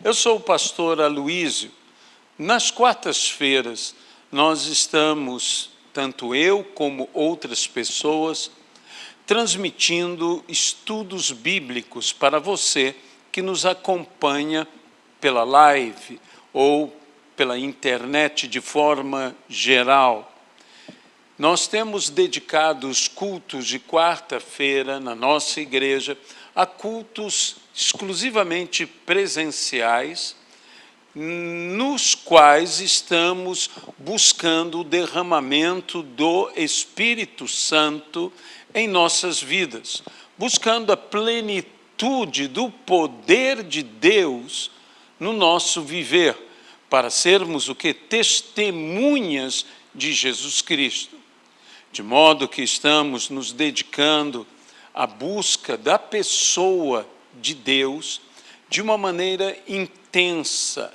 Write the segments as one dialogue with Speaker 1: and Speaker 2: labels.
Speaker 1: Eu sou o pastor Aloísio. Nas quartas-feiras, nós estamos, tanto eu como outras pessoas, transmitindo estudos bíblicos para você que nos acompanha pela live ou pela internet de forma geral. Nós temos dedicado os cultos de quarta-feira na nossa igreja a cultos exclusivamente presenciais, nos quais estamos buscando o derramamento do Espírito Santo em nossas vidas, buscando a plenitude do poder de Deus no nosso viver, para sermos o que? Testemunhas de Jesus Cristo. De modo que estamos nos dedicando à busca da pessoa de Deus de uma maneira intensa,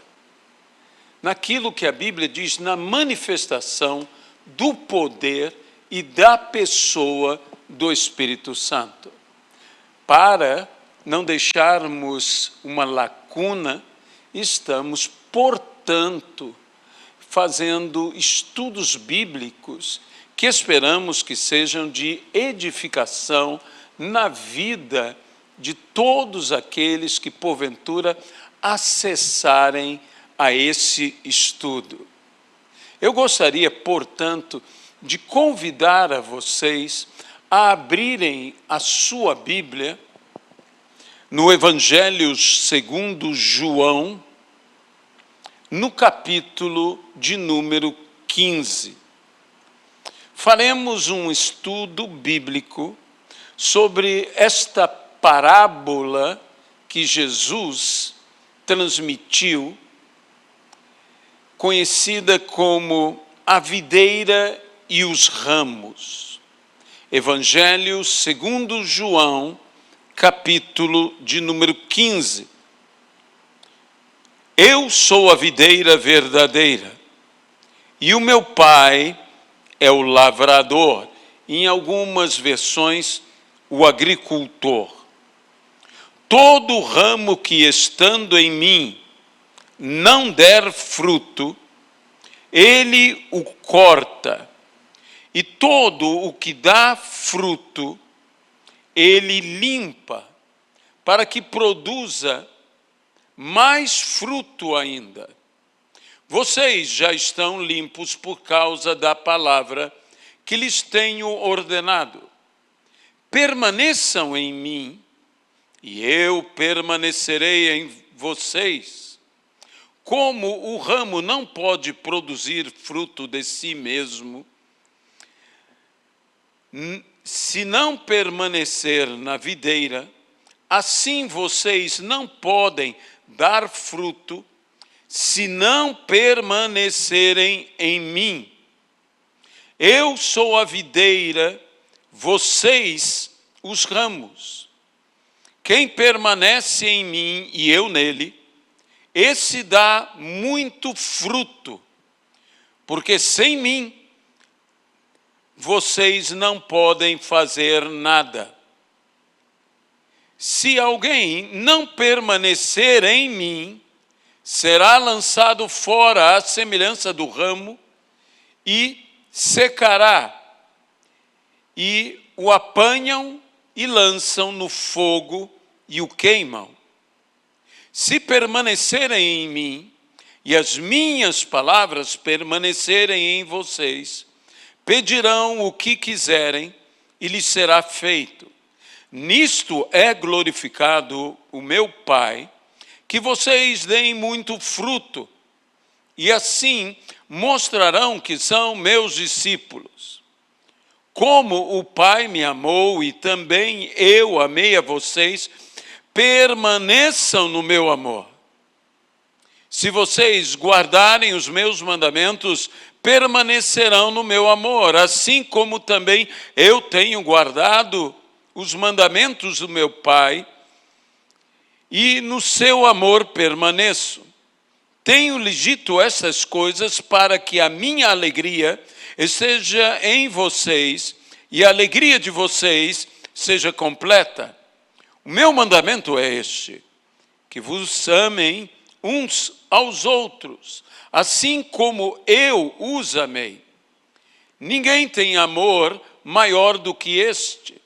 Speaker 1: naquilo que a Bíblia diz, na manifestação do poder e da pessoa do Espírito Santo. Para não deixarmos uma lacuna, estamos, portanto, fazendo estudos bíblicos que esperamos que sejam de edificação na vida de todos aqueles que, porventura, acessarem a esse estudo. Eu gostaria, portanto, de convidar a vocês a abrirem a sua Bíblia no Evangelho segundo João, no capítulo de número 15. Faremos um estudo bíblico sobre esta parábola que Jesus transmitiu, conhecida como a videira e os ramos. Evangelho segundo João, capítulo de número 15. Eu sou a videira verdadeira, e o meu Pai é o lavrador, em algumas versões, o agricultor. Todo ramo que estando em mim não der fruto, ele o corta, e todo o que dá fruto, ele limpa, para que produza mais fruto ainda. Vocês já estão limpos por causa da palavra que lhes tenho ordenado. Permaneçam em mim, e eu permanecerei em vocês. Como o ramo não pode produzir fruto de si mesmo, se não permanecer na videira, assim vocês não podem dar fruto, se não permanecerem em mim. Eu sou a videira, vocês os ramos. Quem permanece em mim e eu nele, esse dá muito fruto, porque sem mim vocês não podem fazer nada. Se alguém não permanecer em mim, será lançado fora à semelhança do ramo e secará, e o apanham e lançam no fogo e o queimam. Se permanecerem em mim e as minhas palavras permanecerem em vocês, pedirão o que quiserem e lhes será feito. Nisto é glorificado o meu Pai, que vocês deem muito fruto, e assim mostrarão que são meus discípulos. Como o Pai me amou e também eu amei a vocês, permaneçam no meu amor. Se vocês guardarem os meus mandamentos, permanecerão no meu amor, assim como também eu tenho guardado os mandamentos do meu Pai, e no seu amor permaneço. Tenho-lhes dito essas coisas para que a minha alegria esteja em vocês e a alegria de vocês seja completa. O meu mandamento é este, que vos amem uns aos outros, assim como eu os amei. Ninguém tem amor maior do que este,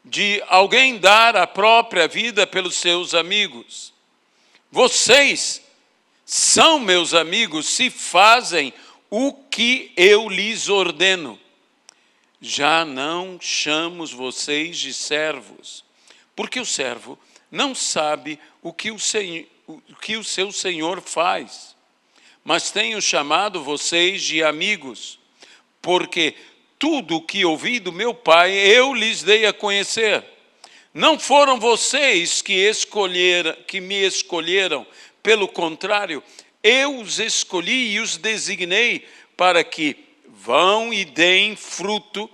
Speaker 1: de alguém dar a própria vida pelos seus amigos. Vocês são meus amigos se fazem o que eu lhes ordeno. Já não chamo vocês de servos, porque o servo não sabe o que o seu senhor faz. Mas tenho chamado vocês de amigos, porque tudo o que ouvi do meu Pai eu lhes dei a conhecer. Não foram vocês que me escolheram, pelo contrário, eu os escolhi e os designei para que vão e deem fruto,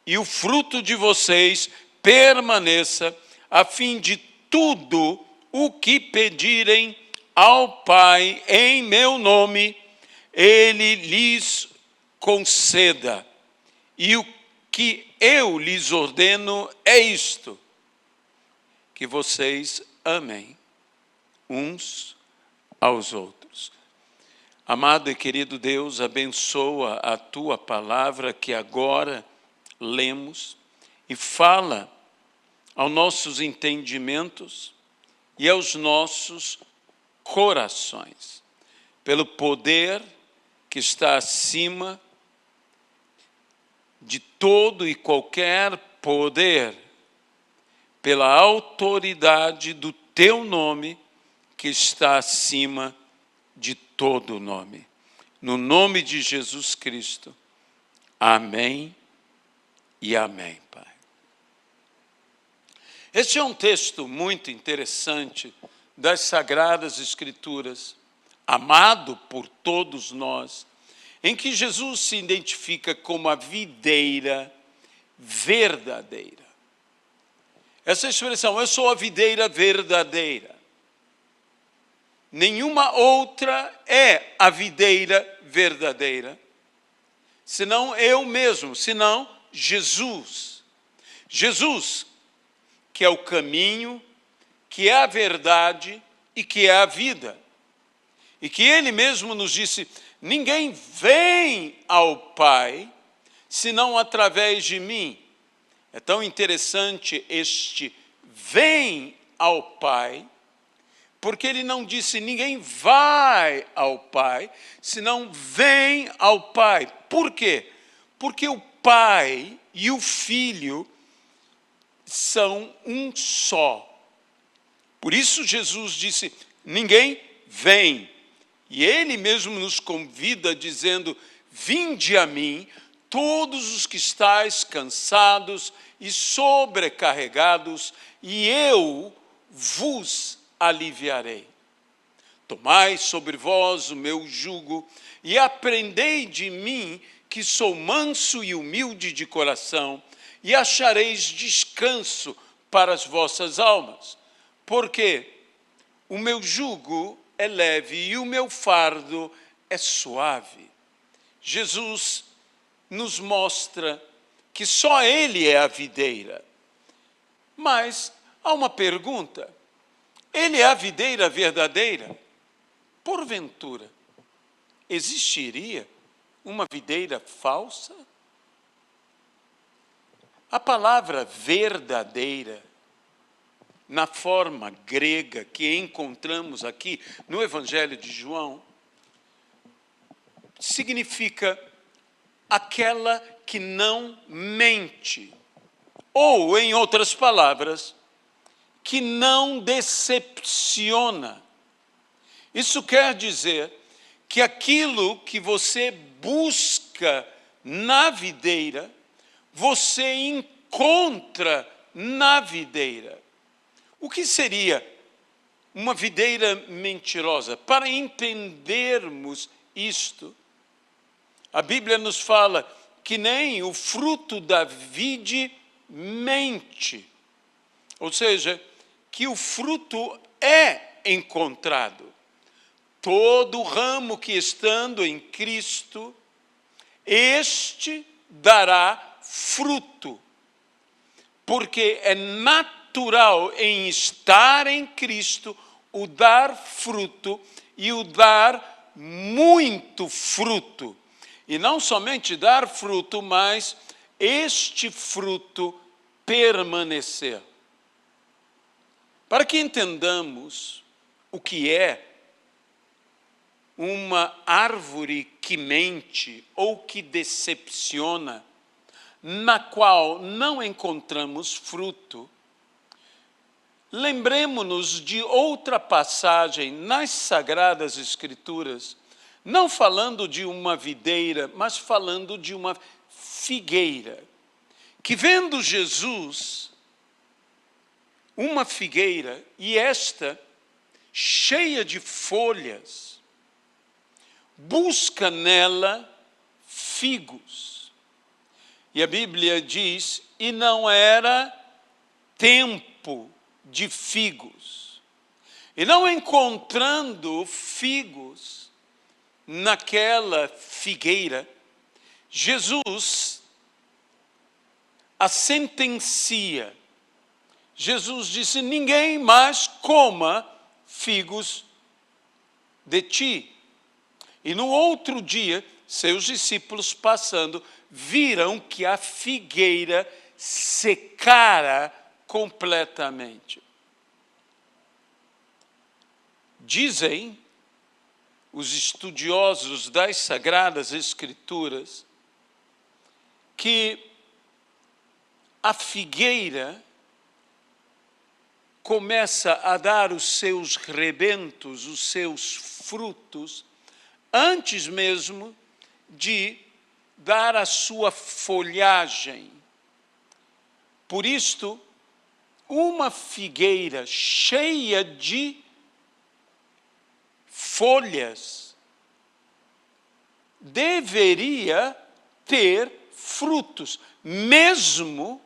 Speaker 1: e o fruto de vocês permaneça, a fim de tudo o que pedirem ao Pai em meu nome, Ele lhes conceda. E o que eu lhes ordeno é isto: que vocês amem uns aos outros. Amado e querido Deus, abençoa a Tua palavra que agora lemos e fala aos nossos entendimentos e aos nossos corações, pelo poder que está acima de todo e qualquer poder, pela autoridade do Teu nome, que está acima de todo nome. No nome de Jesus Cristo. Amém e amém, Pai. Este é um texto muito interessante das Sagradas Escrituras, amado por todos nós, em que Jesus se identifica como a videira verdadeira. Essa expressão, eu sou a videira verdadeira. Nenhuma outra é a videira verdadeira, senão eu mesmo, senão Jesus. Jesus, que é o caminho, que é a verdade e que é a vida. E que Ele mesmo nos disse: ninguém vem ao Pai, senão através de mim. É tão interessante este vem ao Pai, porque Ele não disse ninguém vai ao Pai, senão vem ao Pai. Por quê? Porque o Pai e o Filho são um só. Por isso Jesus disse, ninguém vem. E Ele mesmo nos convida dizendo, vinde a mim, todos os que estáis cansados e sobrecarregados, e eu vos aliviarei. Tomai sobre vós o meu jugo e aprendei de mim, que sou manso e humilde de coração, e achareis descanso para as vossas almas. Porque o meu jugo é leve e o meu fardo é suave. Jesus nos mostra que só Ele é a videira. Mas há uma pergunta: Ele é a videira verdadeira? Porventura, existiria uma videira falsa? A palavra verdadeira, na forma grega que encontramos aqui no Evangelho de João, significa aquela que não mente, ou, em outras palavras, que não decepciona. Isso quer dizer que aquilo que você busca na videira, você encontra na videira. O que seria uma videira mentirosa? Para entendermos isto, a Bíblia nos fala que nem o fruto da vide mente. Ou seja, que o fruto é encontrado. Todo ramo que estando em Cristo, este dará fruto. Porque é natural em estar em Cristo o dar fruto e o dar muito fruto. E não somente dar fruto, mas este fruto permanecer. Para que entendamos o que é uma árvore que mente ou que decepciona, na qual não encontramos fruto, lembremos-nos de outra passagem nas Sagradas Escrituras, não falando de uma videira, mas falando de uma figueira, que vendo Jesus, uma figueira, e esta cheia de folhas, busca nela figos. E a Bíblia diz, e não era tempo de figos. E não encontrando figos naquela figueira, Jesus a sentencia. Jesus disse, ninguém mais coma figos de ti. E no outro dia, seus discípulos passando, viram que a figueira secara completamente. Dizem os estudiosos das Sagradas Escrituras que a figueira começa a dar os seus rebentos, os seus frutos, antes mesmo de dar a sua folhagem. Por isto, uma figueira cheia de folhas deveria ter frutos, mesmo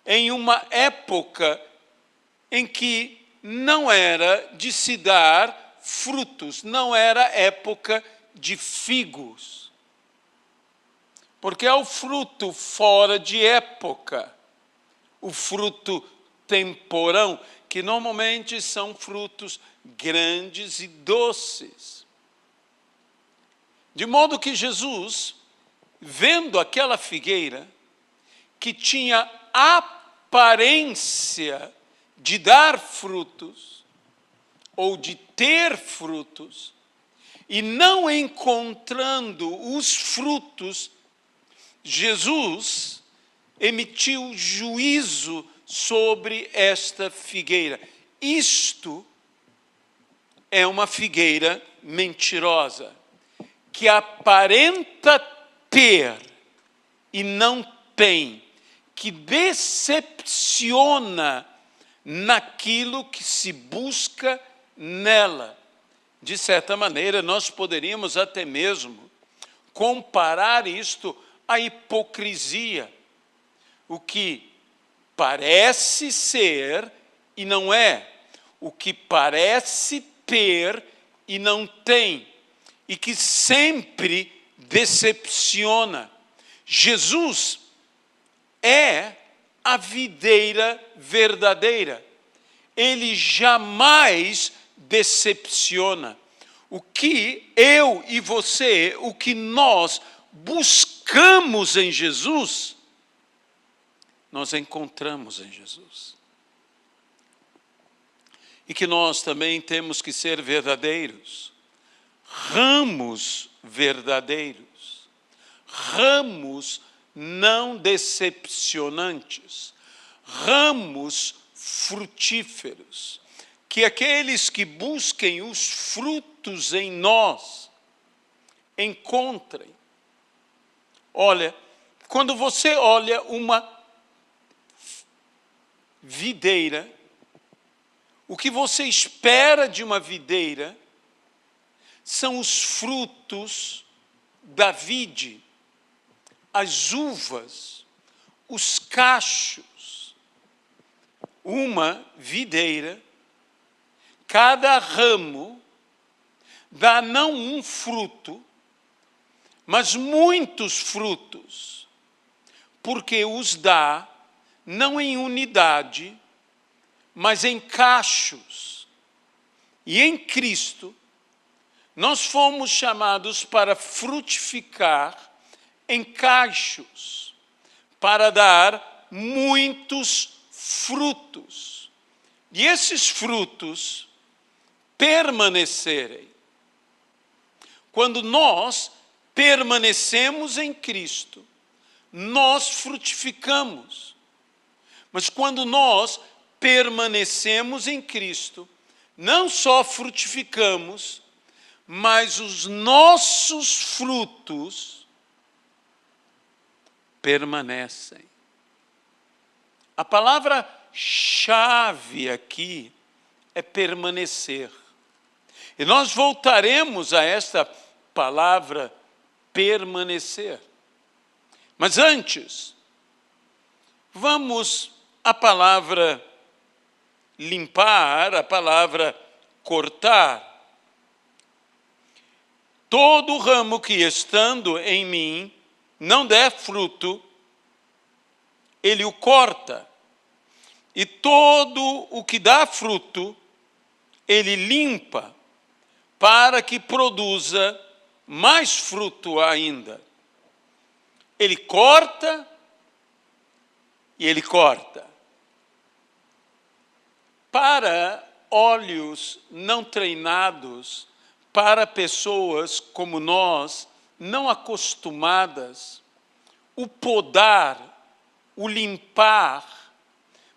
Speaker 1: em uma época em que não era de se dar frutos, não era época de figos. Porque é o fruto fora de época, o fruto temporão, que normalmente são frutos grandes e doces. De modo que Jesus, vendo aquela figueira, que tinha aparência de dar frutos, ou de ter frutos, e não encontrando os frutos, Jesus emitiu juízo sobre esta figueira. Isto é uma figueira mentirosa, que aparenta ter e não tem, que decepciona naquilo que se busca nela. De certa maneira, nós poderíamos até mesmo comparar isto à hipocrisia. O que parece ser e não é, o que parece ter e não tem, e que sempre decepciona. Jesus é a videira verdadeira. Ele jamais decepciona. O que eu e você, o que nós buscamos em Jesus, nós encontramos em Jesus. E que nós também temos que ser verdadeiros, ramos verdadeiros, ramos não decepcionantes, ramos frutíferos, que aqueles que busquem os frutos em nós encontrem. Olha, quando você olha uma videira, o que você espera de uma videira são os frutos da vide, as uvas, os cachos. Uma videira, cada ramo dá não um fruto, mas muitos frutos, porque os dá não em unidade, mas em cachos. E em Cristo, nós fomos chamados para frutificar em cachos, para dar muitos frutos. E esses frutos permanecerem. Quando nós permanecemos em Cristo, nós frutificamos. Mas quando nós permanecemos em Cristo, não só frutificamos, mas os nossos frutos permanecem. A palavra-chave aqui é permanecer. E nós voltaremos a esta palavra permanecer. Mas antes, vamos à palavra limpar, a palavra cortar. Todo ramo que estando em mim não der fruto, ele o corta. E todo o que dá fruto, ele limpa, para que produza mais fruto ainda. Ele corta e ele corta. Para olhos não treinados, para pessoas como nós, não acostumadas, o podar, o limpar,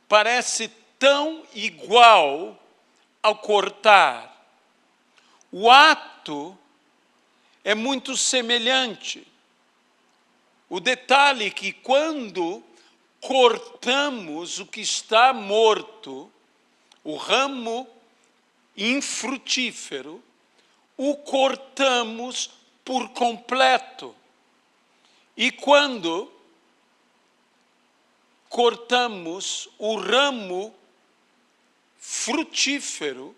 Speaker 1: parece tão igual ao cortar. O ato é muito semelhante. O detalhe é que quando cortamos o que está morto, o ramo infrutífero, o cortamos por completo. E quando cortamos o ramo frutífero,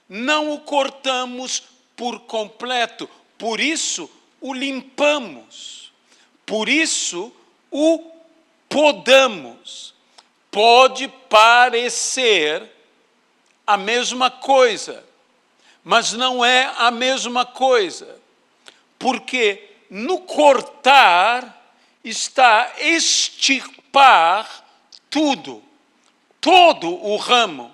Speaker 1: não o cortamos por completo, por isso o limpamos, por isso o podamos. Pode parecer a mesma coisa, mas não é a mesma coisa, porque no cortar está extirpar tudo, todo o ramo,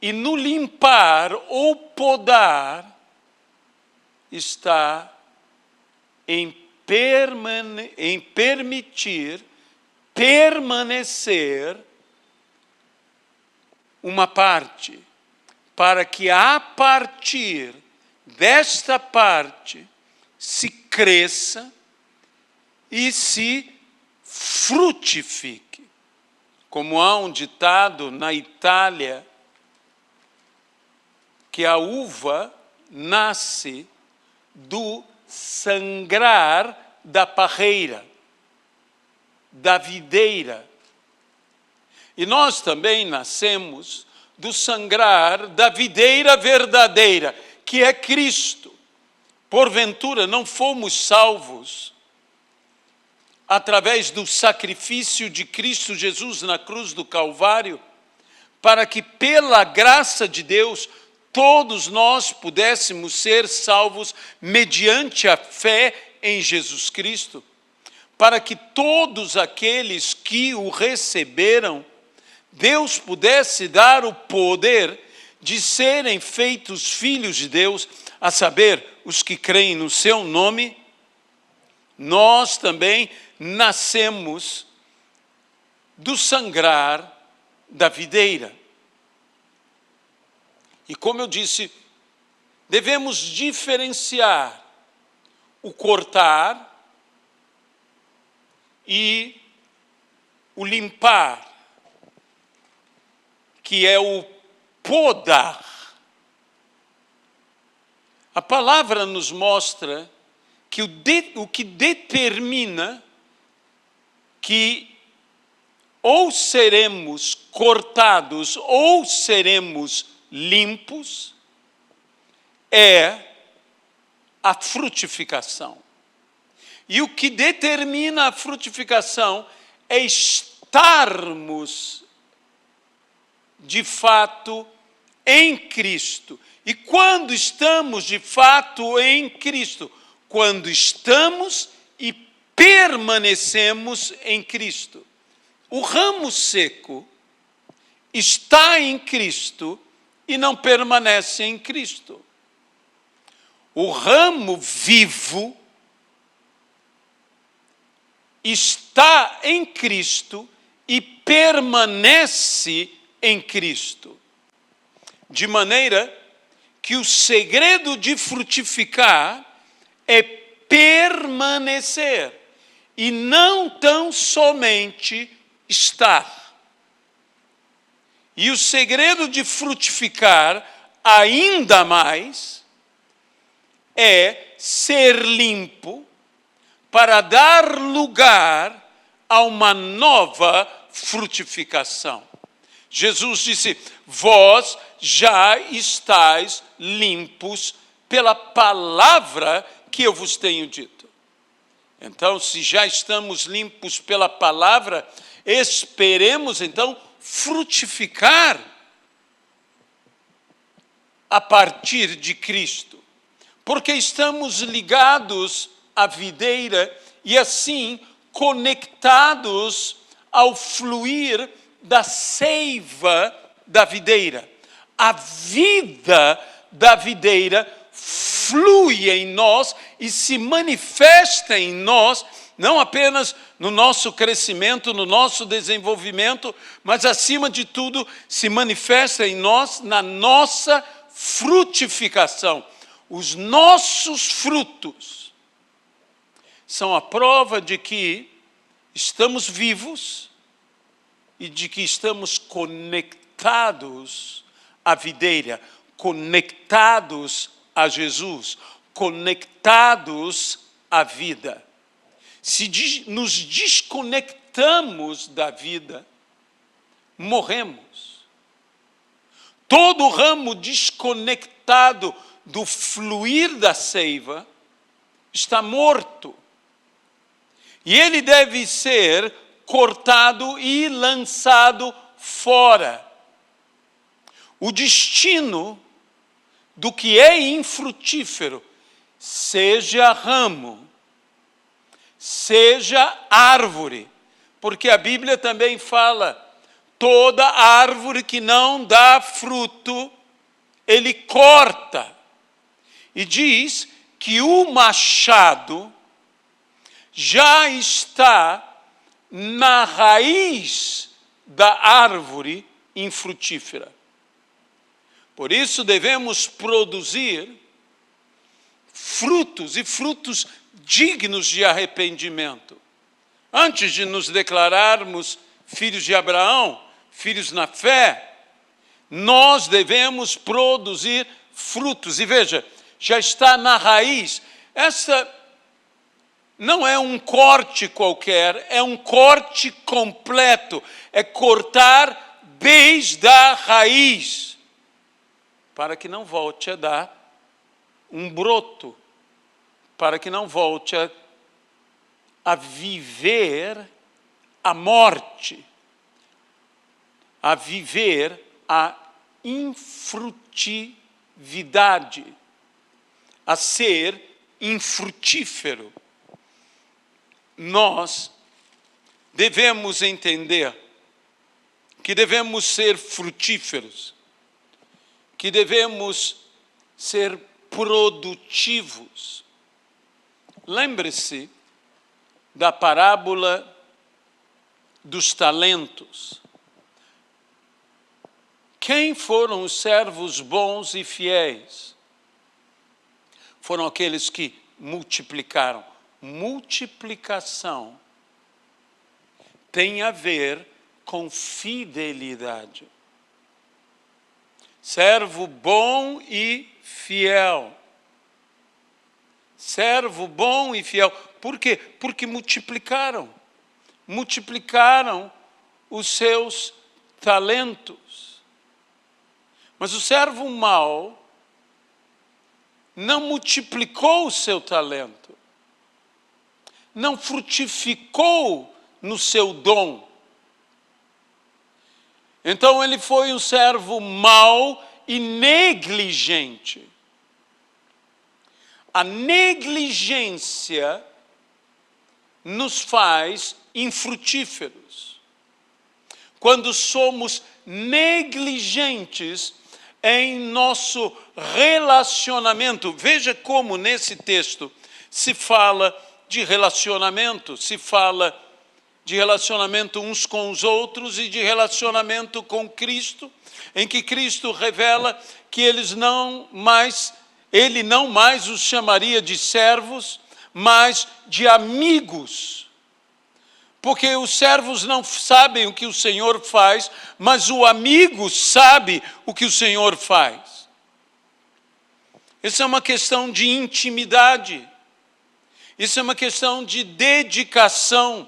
Speaker 1: e no limpar ou podar está em permitir permanecer uma parte, para que a partir desta parte se cresça e se frutifique. Como há um ditado na Itália, que a uva nasce do sangrar da parreira, da videira. E nós também nascemos do sangrar da videira verdadeira, que é Cristo. Porventura não fomos salvos através do sacrifício de Cristo Jesus na cruz do Calvário, para que pela graça de Deus todos nós pudéssemos ser salvos mediante a fé em Jesus Cristo, para que todos aqueles que o receberam, Deus pudesse dar o poder de serem feitos filhos de Deus, a saber, os que creem no seu nome. Nós também nascemos do sangrar da videira. E como eu disse, devemos diferenciar o cortar e o limpar, que é o podar. A palavra nos mostra que o que determina que ou seremos cortados ou seremos limpos é a frutificação. E o que determina a frutificação é estarmos, de fato, em Cristo. E quando estamos de fato em Cristo? Quando estamos e permanecemos em Cristo. O ramo seco está em Cristo e não permanece em Cristo. O ramo vivo está em Cristo e permanece em Cristo. De maneira que o segredo de frutificar é permanecer e não tão somente estar. E o segredo de frutificar ainda mais é ser limpo para dar lugar a uma nova frutificação. Jesus disse: vós já estáis limpos pela palavra que eu vos tenho dito. Então, se já estamos limpos pela palavra, esperemos então frutificar a partir de Cristo, porque estamos ligados à videira e assim conectados ao fluir da seiva da videira. A vida da videira flui em nós e se manifesta em nós, não apenas no nosso crescimento, no nosso desenvolvimento, mas acima de tudo se manifesta em nós na nossa frutificação. Os nossos frutos são a prova de que estamos vivos e de que estamos conectados à videira, conectados a Jesus, conectados à vida. Se nos desconectamos da vida, morremos. Todo ramo desconectado do fluir da seiva está morto. E ele deve ser cortado e lançado fora. O destino do que é infrutífero, seja ramo, seja árvore, porque a Bíblia também fala, toda árvore que não dá fruto, ele corta. E diz que o machado já está na raiz da árvore infrutífera. Por isso devemos produzir frutos, e frutos dignos de arrependimento. Antes de nos declararmos filhos de Abraão, filhos na fé, nós devemos produzir frutos. E veja, já está na raiz. Essa não é um corte qualquer, é um corte completo. É cortar desde a raiz, para que não volte a dar um broto, para que não volte a viver a morte, a viver a infrutividade, a ser infrutífero. Nós devemos entender que devemos ser frutíferos, que devemos ser produtivos. Lembre-se da parábola dos talentos. Quem foram os servos bons e fiéis? Foram aqueles que multiplicaram. Multiplicação tem a ver com fidelidade. Servo bom e fiel. Servo bom e fiel. Por quê? Porque multiplicaram. Multiplicaram os seus talentos. Mas o servo mau não multiplicou o seu talento. Não frutificou no seu dom. Então ele foi um servo mau e negligente. A negligência nos faz infrutíferos. Quando somos negligentes em nosso relacionamento, veja como nesse texto se fala de relacionamento, se fala de relacionamento uns com os outros e de relacionamento com Cristo, em que Cristo revela que ele não mais os chamaria de servos, mas de amigos. Porque os servos não sabem o que o Senhor faz, mas o amigo sabe o que o Senhor faz. Isso é uma questão de intimidade. Isso é uma questão de dedicação.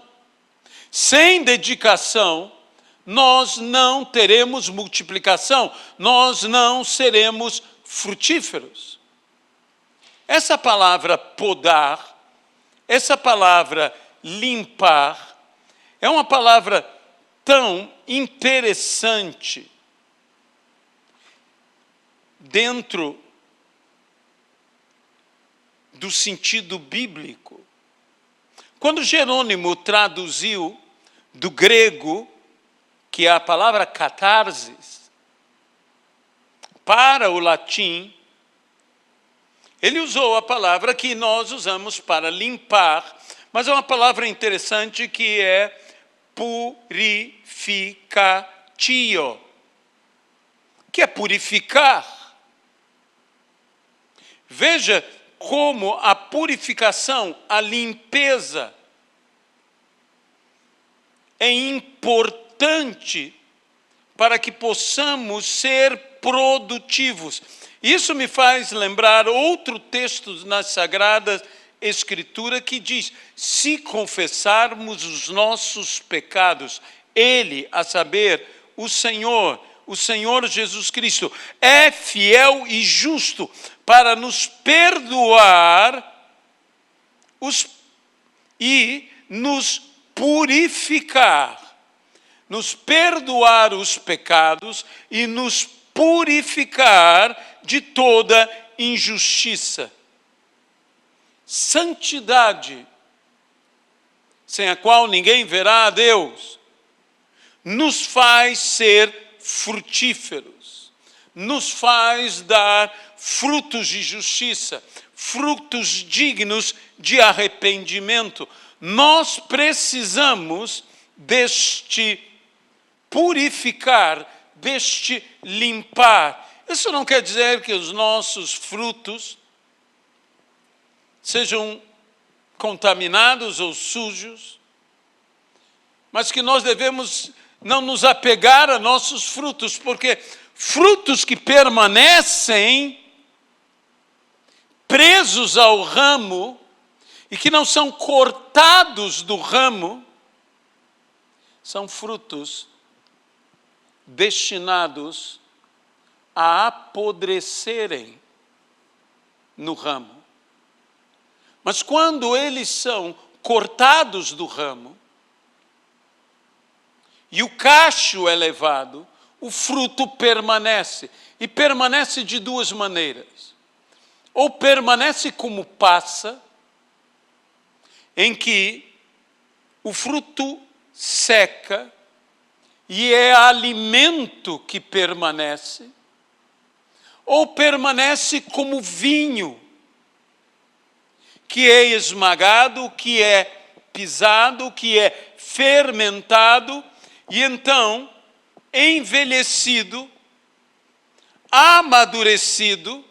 Speaker 1: Sem dedicação, nós não teremos multiplicação, nós não seremos frutíferos. Essa palavra podar, essa palavra limpar, é uma palavra tão interessante dentro do sentido bíblico. Quando Jerônimo traduziu do grego, que é a palavra catarsis, para o latim, ele usou a palavra que nós usamos para limpar, mas é uma palavra interessante que é purificatio, que é purificar. Veja como a purificação, a limpeza, é importante para que possamos ser produtivos. Isso me faz lembrar outro texto nas Sagradas Escrituras que diz: se confessarmos os nossos pecados, Ele, a saber, o Senhor Jesus Cristo, é fiel e justo para nos perdoar e nos purificar. Nos perdoar os pecados e nos purificar de toda injustiça. Santidade, sem a qual ninguém verá a Deus, nos faz ser frutíferos, nos faz dar frutos de justiça, frutos dignos de arrependimento. Nós precisamos deste purificar, deste limpar. Isso não quer dizer que os nossos frutos sejam contaminados ou sujos, mas que nós devemos não nos apegar a nossos frutos, porque frutos que permanecem presos ao ramo e que não são cortados do ramo, são frutos destinados a apodrecerem no ramo. Mas quando eles são cortados do ramo e o cacho é levado, o fruto permanece. E permanece de duas maneiras. Ou permanece como passa, em que o fruto seca e é alimento que permanece, ou permanece como vinho, que é esmagado, que é pisado, que é fermentado, e então, envelhecido, amadurecido,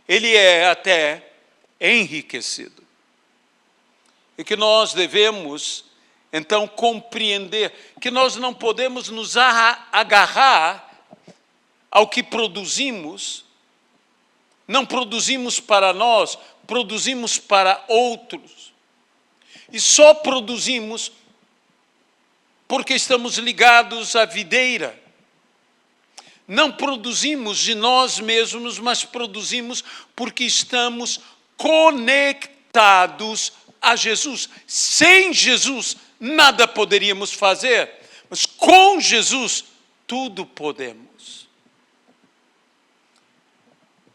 Speaker 1: ele é até enriquecido. E que nós devemos, então, compreender que nós não podemos nos agarrar ao que produzimos, não produzimos para nós, produzimos para outros. E só produzimos porque estamos ligados à videira. Não produzimos de nós mesmos, mas produzimos porque estamos conectados a Jesus. Sem Jesus, nada poderíamos fazer, mas com Jesus, tudo podemos.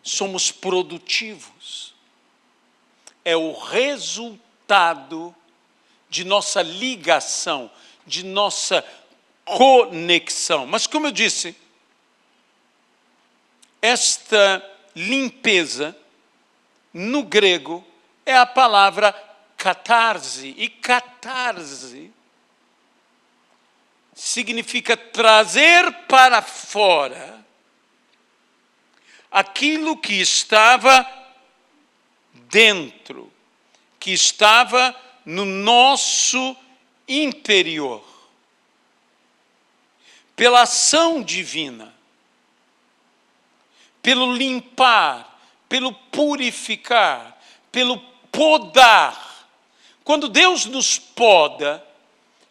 Speaker 1: somos produtivos. É o resultado de nossa ligação, de nossa conexão. Mas como eu disse, esta limpeza, no grego, é a palavra catarse. E catarse significa trazer para fora aquilo que estava dentro, que estava no nosso interior. Pela ação divina, pelo limpar, pelo purificar, pelo podar. Quando Deus nos poda,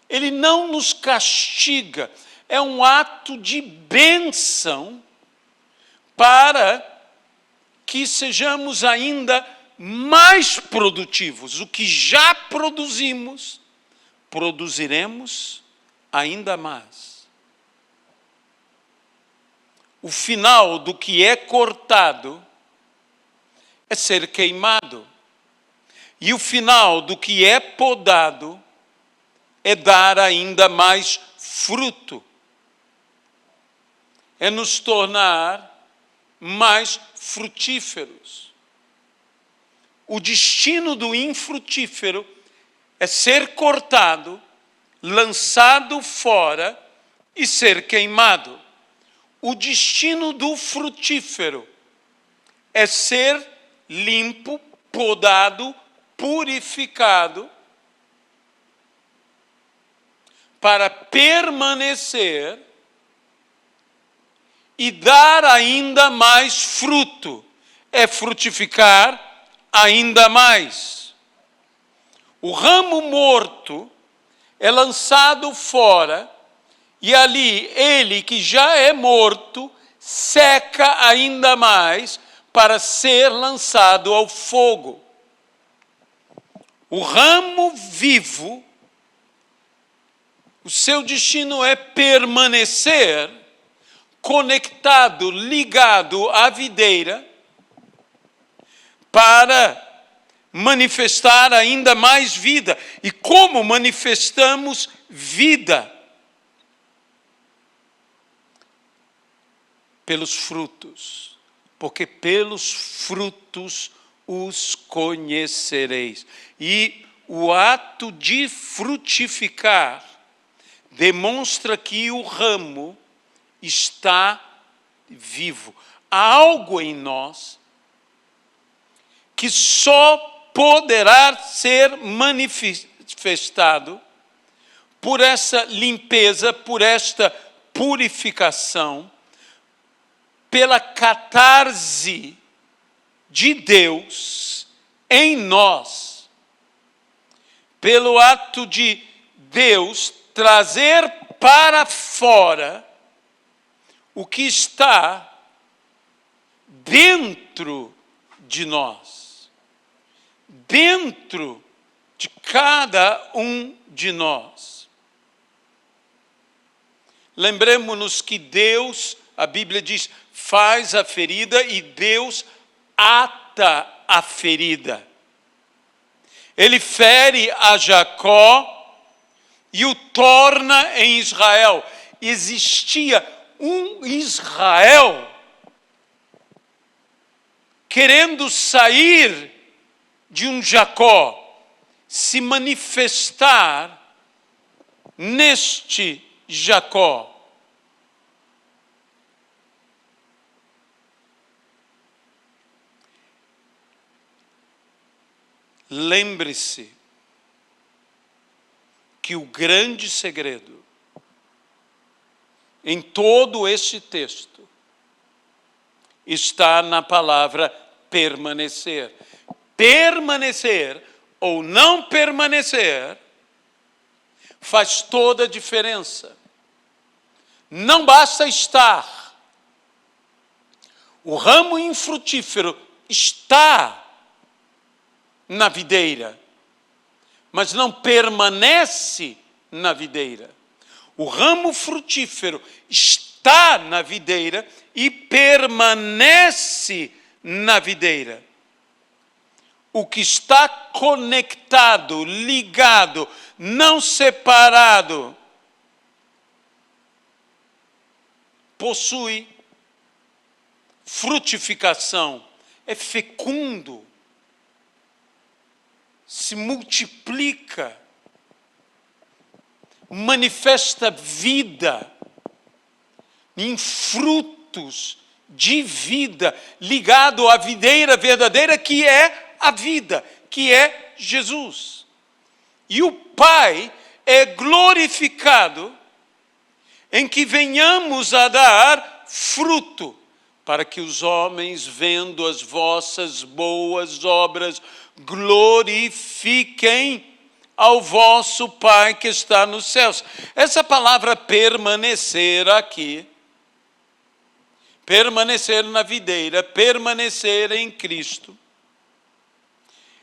Speaker 1: Ele não nos castiga. É um ato de bênção para que sejamos ainda mais produtivos. O que já produzimos, produziremos ainda mais. O final do que é cortado é ser queimado. E o final do que é podado é dar ainda mais fruto. É nos tornar mais frutíferos. O destino do infrutífero é ser cortado, lançado fora e ser queimado. O destino do frutífero é ser limpo, podado, purificado, para permanecer e dar ainda mais fruto. É frutificar ainda mais. O ramo morto é lançado fora e ali ele que já é morto seca ainda mais para ser lançado ao fogo. O ramo vivo, o seu destino é permanecer conectado, ligado à videira, para manifestar ainda mais vida. E como manifestamos vida? Pelos frutos. Porque pelos frutos os conhecereis. E o ato de frutificar demonstra que o ramo está vivo. Há algo em nós que só poderá ser manifestado por essa limpeza, por esta purificação, pela catarse de Deus em nós, pelo ato de Deus trazer para fora o que está dentro de nós, dentro de cada um de nós. Lembremos-nos que Deus, a Bíblia diz, faz a ferida e Deus ata a ferida. Ele fere a Jacó e o torna em Israel. Existia um Israel querendo sair de um Jacó, se manifestar neste Jacó. Lembre-se que o grande segredo em todo este texto está na palavra permanecer. Permanecer ou não permanecer faz toda a diferença. Não basta estar. O ramo infrutífero está na videira, mas não permanece na videira. O ramo frutífero está na videira e permanece na videira. O que está conectado, ligado, não separado, possui frutificação, é fecundo, se multiplica, manifesta vida em frutos de vida, ligado à videira verdadeira que é a vida, que é Jesus. E o Pai é glorificado em que venhamos a dar fruto, para que os homens, vendo as vossas boas obras, glorifiquem ao vosso Pai que está nos céus. Essa palavra permanecer aqui, permanecer na videira, permanecer em Cristo,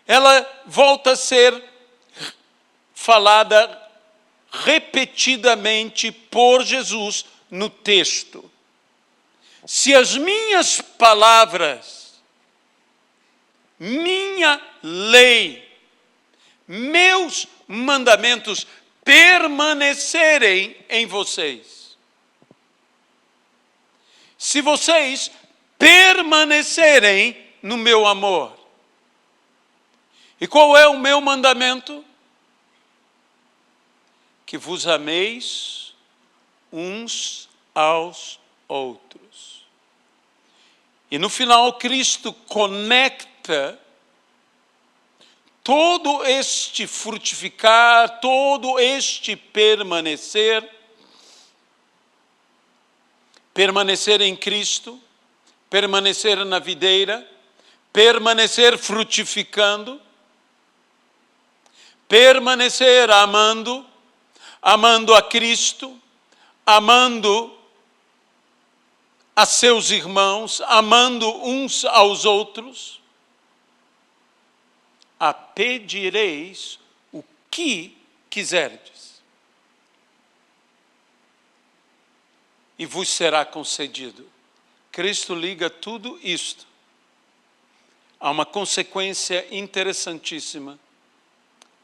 Speaker 1: ela volta a ser falada repetidamente por Jesus no texto. Se as minhas palavras, minha lei, meus mandamentos permanecerem em vocês, se vocês permanecerem no meu amor. E qual é o meu mandamento? Que vos ameis uns aos outros. E no final, Cristo conecta todo este frutificar, todo este permanecer, permanecer em Cristo, permanecer na videira, permanecer frutificando, permanecer amando, amando a Cristo, amando a seus irmãos, amando uns aos outros, a pedireis o que quiserdes, e vos será concedido. Cristo liga tudo isto a uma consequência interessantíssima,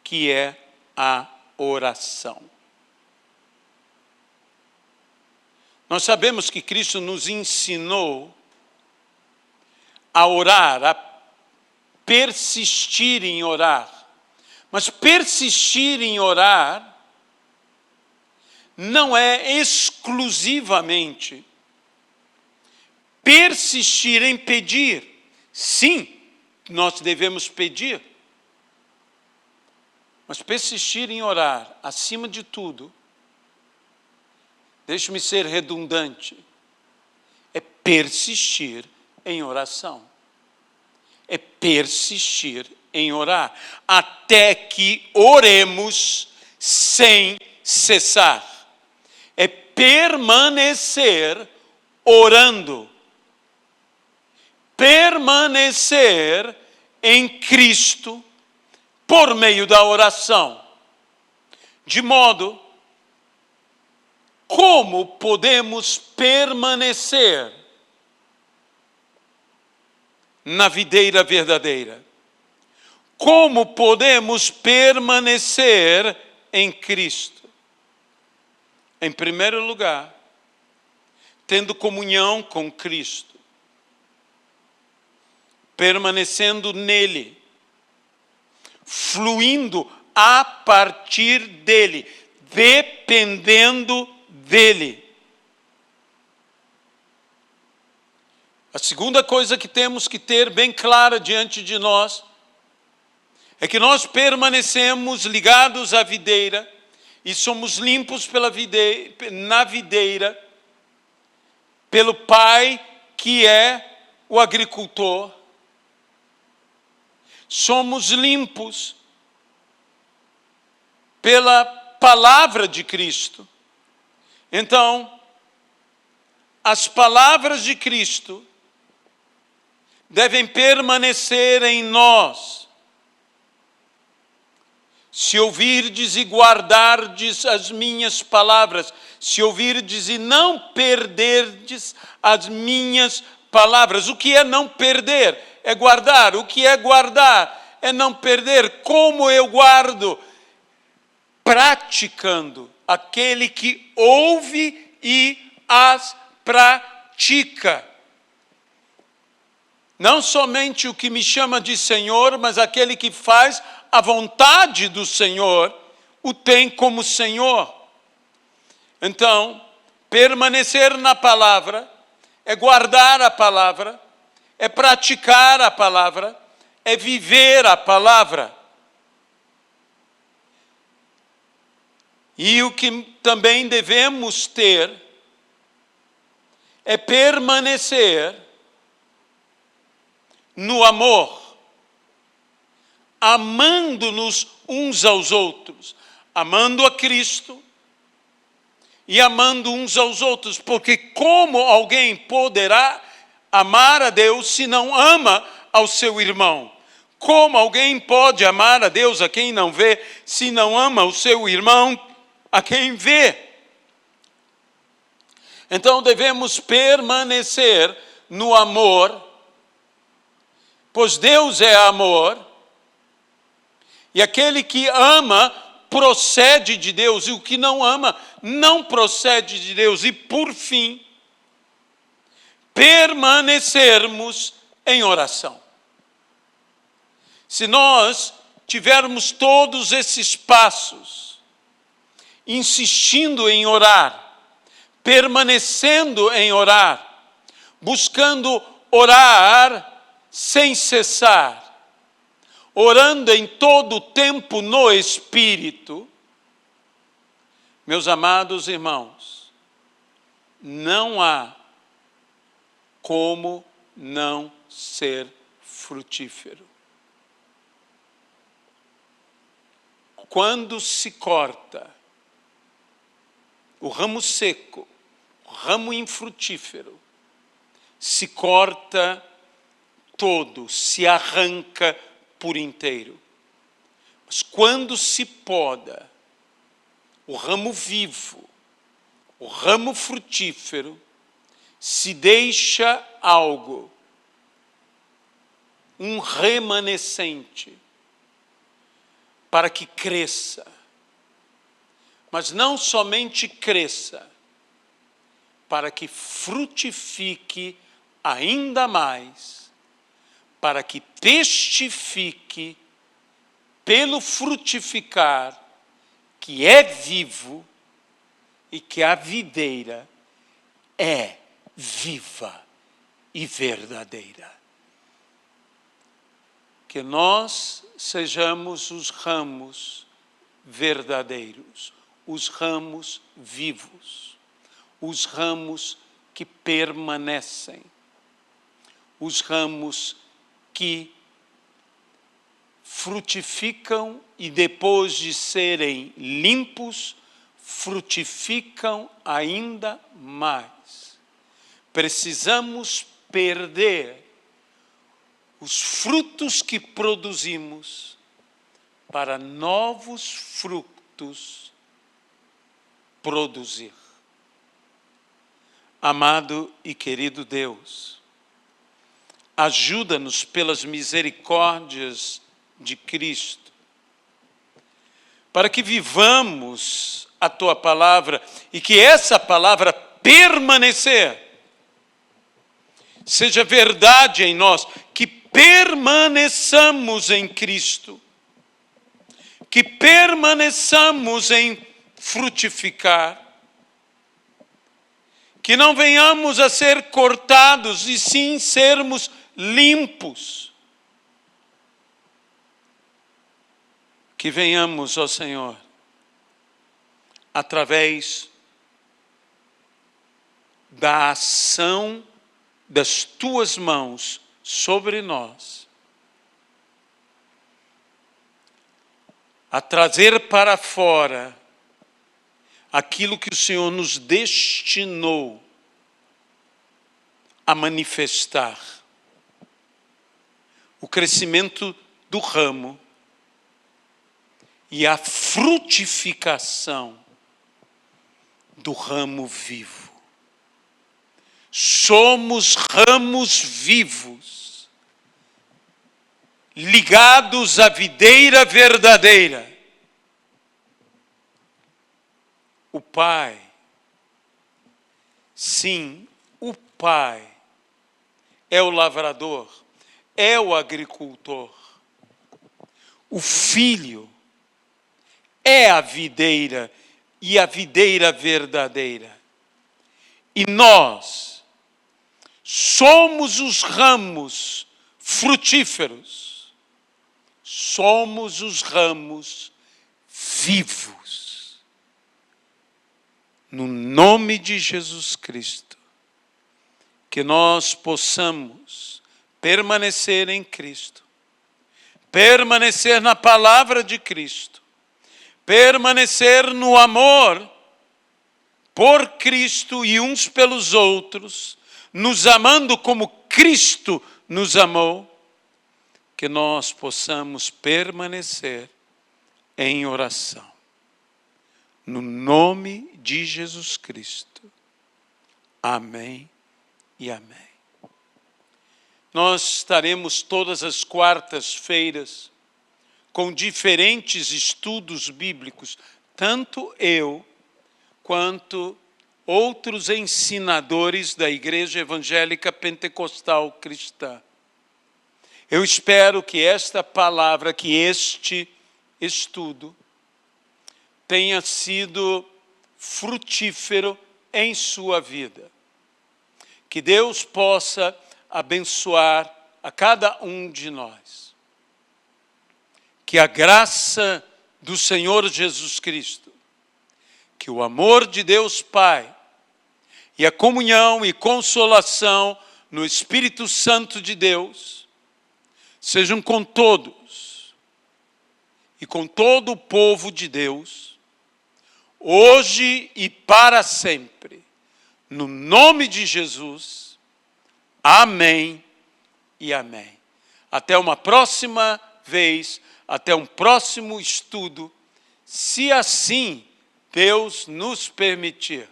Speaker 1: que é a oração. Nós sabemos que Cristo nos ensinou a orar, a persistir em orar. Mas persistir em orar não é exclusivamente persistir em pedir. Sim, nós devemos pedir. Mas persistir em orar, acima de tudo, deixe-me ser redundante, é persistir em oração. É persistir em orar, até que oremos sem cessar. É permanecer orando. Permanecer em Cristo por meio da oração. De modo, como podemos permanecer na videira verdadeira? Como podemos permanecer em Cristo? Em primeiro lugar, tendo comunhão com Cristo, permanecendo nele, fluindo a partir dele, dependendo dele. A segunda coisa que temos que ter bem clara diante de nós é que nós permanecemos ligados à videira e somos limpos na videira pelo Pai que é o agricultor. Somos limpos pela palavra de Cristo. Então, as palavras de Cristo devem permanecer em nós. Se ouvirdes e guardardes as minhas palavras, se ouvirdes e não perderdes as minhas palavras. O que é não perder? É guardar. O que é guardar? É não perder. Como eu guardo? Praticando. Aquele que ouve e as pratica. Não somente o que me chama de Senhor, mas aquele que faz a vontade do Senhor, o tem como Senhor. Então, permanecer na palavra é guardar a palavra, é praticar a palavra, é viver a palavra. E o que também devemos ter é permanecer no amor, amando-nos uns aos outros, amando a Cristo e amando uns aos outros, porque como alguém poderá amar a Deus se não ama ao seu irmão? Como alguém pode amar a Deus a quem não vê, se não ama o seu irmão a quem vê? Então devemos permanecer no amor, pois Deus é amor, e aquele que ama procede de Deus, e o que não ama não procede de Deus. E por fim, permanecermos em oração. Se nós tivermos todos esses passos, insistindo em orar, permanecendo em orar, buscando orar sem cessar, orando em todo o tempo no Espírito, meus amados irmãos, não há como não ser frutífero. Quando se corta o ramo seco, o ramo infrutífero, se corta todo, se arranca por inteiro. Mas quando se poda o ramo vivo, o ramo frutífero, se deixa algo, um remanescente, para que cresça. Mas não somente cresça, para que frutifique ainda mais, para que testifique pelo frutificar que é vivo e que a videira é viva e verdadeira. Que nós sejamos os ramos verdadeiros, os ramos vivos, os ramos que permanecem, os ramos que frutificam e depois de serem limpos, frutificam ainda mais. Precisamos perder os frutos que produzimos para novos frutos produzir. Amado e querido Deus, ajuda-nos pelas misericórdias de Cristo, para que vivamos a Tua palavra e que essa palavra permanecer seja verdade em nós, que permaneçamos em Cristo, que permaneçamos em frutificar, que não venhamos a ser cortados e sim sermos limpos. Que venhamos, ó Senhor, através da ação das Tuas mãos sobre nós, a trazer para fora aquilo que o Senhor nos destinou a manifestar. O crescimento do ramo e a frutificação do ramo vivo. somos ramos vivos, ligados à videira verdadeira. O Pai, sim, o Pai é o lavrador, é o agricultor. O Filho é a videira e a videira verdadeira. E nós somos os ramos frutíferos, somos os ramos vivos. No nome de Jesus Cristo, que nós possamos permanecer em Cristo, permanecer na palavra de Cristo, permanecer no amor por Cristo e uns pelos outros, nos amando como Cristo nos amou, que nós possamos permanecer em oração. No nome de Jesus Cristo. Amém e amém. Nós estaremos todas as quartas-feiras com diferentes estudos bíblicos, tanto eu quanto outros ensinadores da Igreja Evangélica Pentecostal Cristã. Eu espero que esta palavra, que este estudo tenha sido frutífero em sua vida. Que Deus possa abençoar a cada um de nós. Que a graça do Senhor Jesus Cristo, que o amor de Deus Pai e a comunhão e consolação no Espírito Santo de Deus sejam com todos e com todo o povo de Deus, hoje e para sempre. No nome de Jesus, amém e amém. Até uma próxima vez, até um próximo estudo, se assim Deus nos permitir.